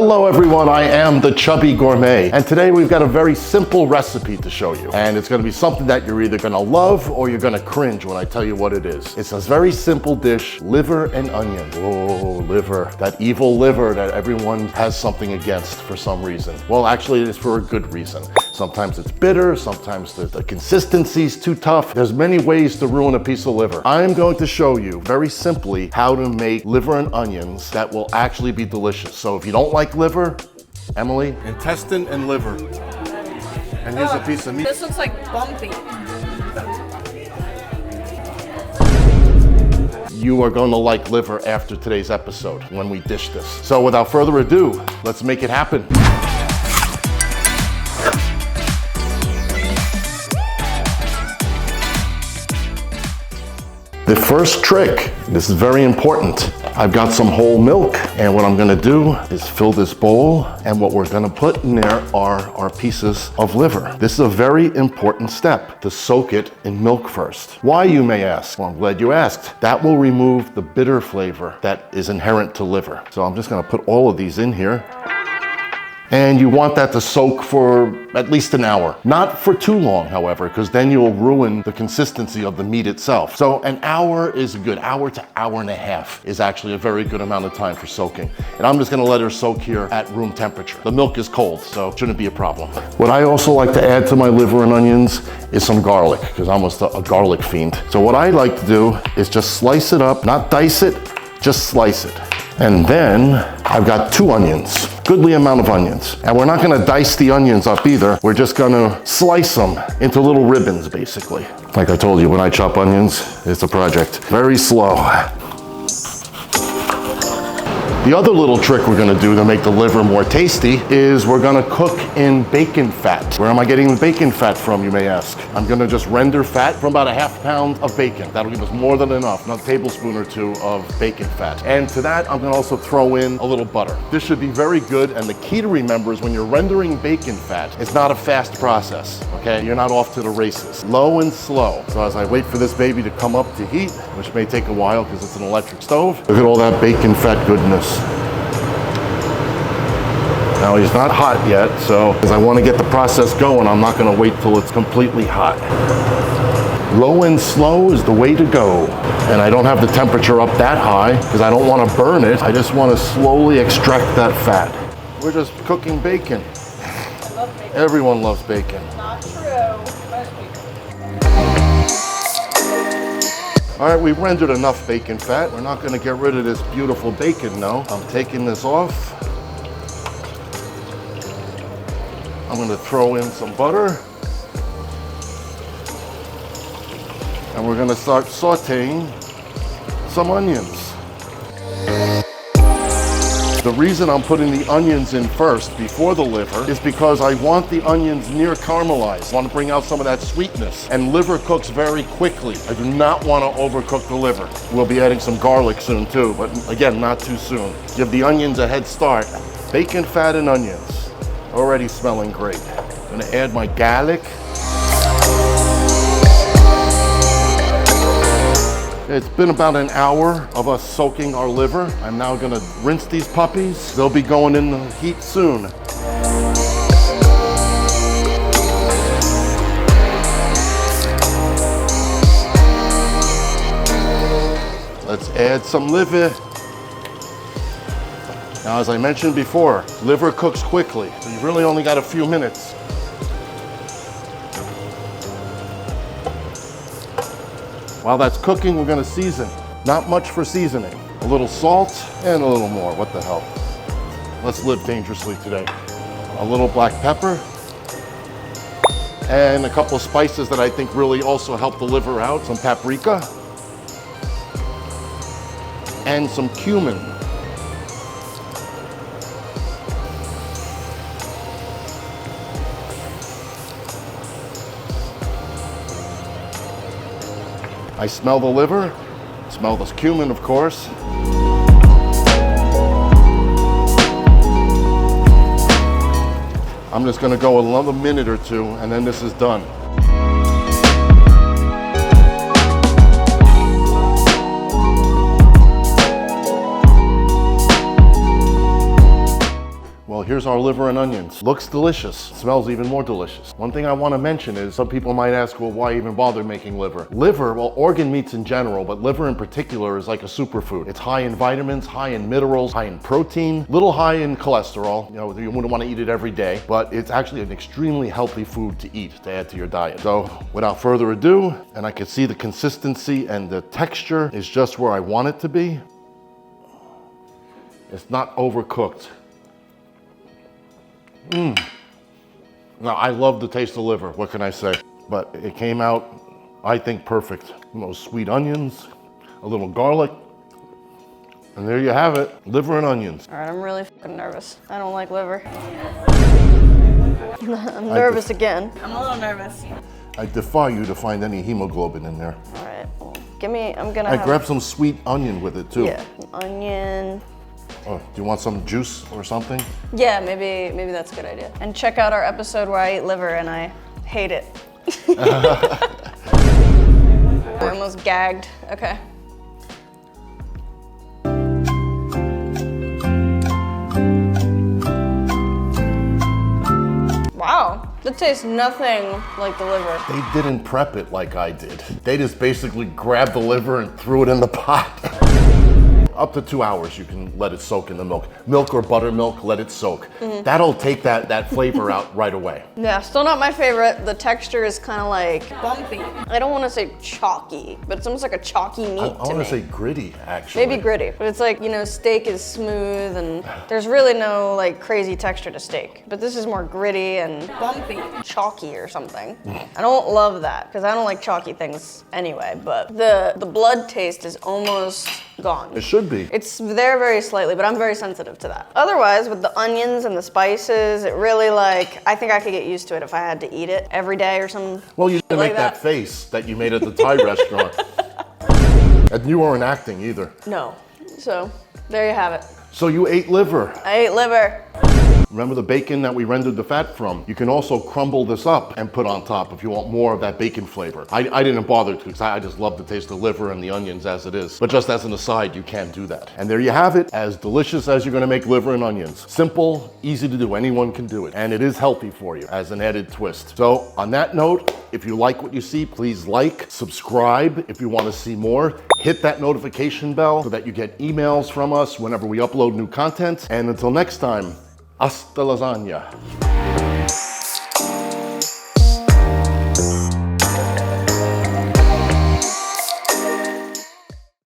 Hello everyone, I am the Chubby Gourmet, and today we've got a very simple recipe to show you. And it's gonna be something that you're either gonna love or you're gonna cringe when I tell you what it is. It's a very simple dish, liver and onion. Oh, liver, that evil liver that everyone has something against for some reason. Well, actually it is for a good reason. Sometimes it's bitter, sometimes the consistency's too tough. There's many ways to ruin a piece of liver. I am going to show you very simply how to make liver and onions that will actually be delicious. So if you don't like liver, Emily, intestine and liver. And here's a piece of meat. This looks like bumpy. You are going to like liver after today's episode when we dish this. So without further ado, let's make it happen. The first trick, this is very important. I've got some whole milk, and what I'm gonna do is fill this bowl, and what we're gonna put in there are our pieces of liver. This is a very important step, to soak it in milk first. Why, you may ask? Well, I'm glad you asked. That will remove the bitter flavor that is inherent to liver. So I'm just gonna put all of these in here. And you want that to soak for at least an hour. Not for too long, however, because then you'll ruin the consistency of the meat itself. So an hour is a good, hour to hour and a half is actually a very good amount of time for soaking. And I'm just gonna let her soak here at room temperature. The milk is cold, so it shouldn't be a problem. What I also like to add to my liver and onions is some garlic, because I'm almost a garlic fiend. So what I like to do is just slice it up, not dice it, just slice it. And then I've got 2 onions, goodly amount of onions. And we're not gonna dice the onions up either. We're just gonna slice them into little ribbons, basically. Like I told you, when I chop onions, it's a project. Very slow. The other little trick we're gonna do to make the liver more tasty is we're gonna cook in bacon fat. Where am I getting the bacon fat from, you may ask? I'm gonna just render fat from about a ½ pound of bacon. That'll give us more than enough, not a tablespoon or 2 of bacon fat. And to that, I'm gonna also throw in a little butter. This should be very good, and the key to remember is when you're rendering bacon fat, it's not a fast process, okay? You're not off to the races. Low and slow. So as I wait for this baby to come up to heat, which may take a while because it's an electric stove, look at all that bacon fat goodness. Now he's not hot yet, so because I want to get the process going, I'm not going to wait till it's completely hot. Low and slow is the way to go. And I don't have the temperature up that high because I don't want to burn it. I just want to slowly extract that fat. We're just cooking bacon. I love bacon. Everyone loves bacon. Not true. All right, we've rendered enough bacon fat. We're not going to get rid of this beautiful bacon, no. I'm taking this off. I'm going to throw in some butter. And we're going to start sauteing some onions. The reason I'm putting the onions in first before the liver is because I want the onions near caramelized. I want to bring out some of that sweetness. And liver cooks very quickly. I do not want to overcook the liver. We'll be adding some garlic soon too, but again, not too soon. Give the onions a head start. Bacon fat and onions. Already smelling great. I'm gonna add my garlic. It's been about an hour of us soaking our liver. I'm now gonna rinse these puppies. They'll be going in the heat soon. Let's add some liver. Now, as I mentioned before, liver cooks quickly, so you've really only got a few minutes. While that's cooking, we're gonna season. Not much for seasoning. A little salt and a little more, what the hell. Let's live dangerously today. A little black pepper and a couple of spices that I think really also help the liver out. Some paprika and some cumin. I smell the liver, smell the cumin, of course. I'm just gonna go another minute or 2, and then this is done. Well, here's our liver and onions. Looks delicious, smells even more delicious. One thing I want to mention is some people might ask, well, why even bother making liver? Liver, well, organ meats in general, but liver in particular is like a superfood. It's high in vitamins, high in minerals, high in protein, little high in cholesterol. You know, you wouldn't want to eat it every day, but it's actually an extremely healthy food to eat, to add to your diet. So without further ado, and I can see the consistency and the texture is just where I want it to be. It's not overcooked. Now, I love the taste of liver, what can I say? But it came out, I think, perfect. Those sweet onions, a little garlic, and there you have it, liver and onions. All right, I'm really fucking nervous. I don't like liver. I'm nervous again. I'm a little nervous. I defy you to find any hemoglobin in there. All right, well, give me, I grabbed some sweet onion with it too. Yeah, onion. Oh, do you want some juice or something? Yeah, maybe that's a good idea. And check out our episode where I eat liver and I hate it. I almost gagged. Okay. Wow, that tastes nothing like the liver. They didn't prep it like I did. They just basically grabbed the liver and threw it in the pot. Up to 2 hours you can let it soak in the milk. Milk or buttermilk, let it soak. That'll take that flavor out right away. Yeah, still not my favorite. The texture is kind of like bumpy. I don't want to say chalky, but it's almost like a chalky meat I want to say gritty, actually. Maybe gritty, but it's like, you know, steak is smooth and there's really no like crazy texture to steak. But this is more gritty and bumpy, chalky or something. I don't love that because I don't like chalky things anyway, but the blood taste is almost gone. It should be. It's there very slightly, but I'm very sensitive to that. Otherwise, with the onions and the spices, it really like, I think I could get used to it if I had to eat it every day or something. Well, you didn't like make that face that you made at the Thai restaurant. And you weren't acting either. No. So, there you have it. So you ate liver. I ate liver. Remember the bacon that we rendered the fat from? You can also crumble this up and put on top if you want more of that bacon flavor. I didn't bother to because I just love the taste of liver and the onions as it is. But just as an aside, you can do that. And there you have it, as delicious as you're gonna make liver and onions. Simple, easy to do, anyone can do it. And it is healthy for you as an added twist. So on that note, if you like what you see, please like, subscribe if you wanna see more. Hit that notification bell so that you get emails from us whenever we upload new content. And until next time, hasta lasagna.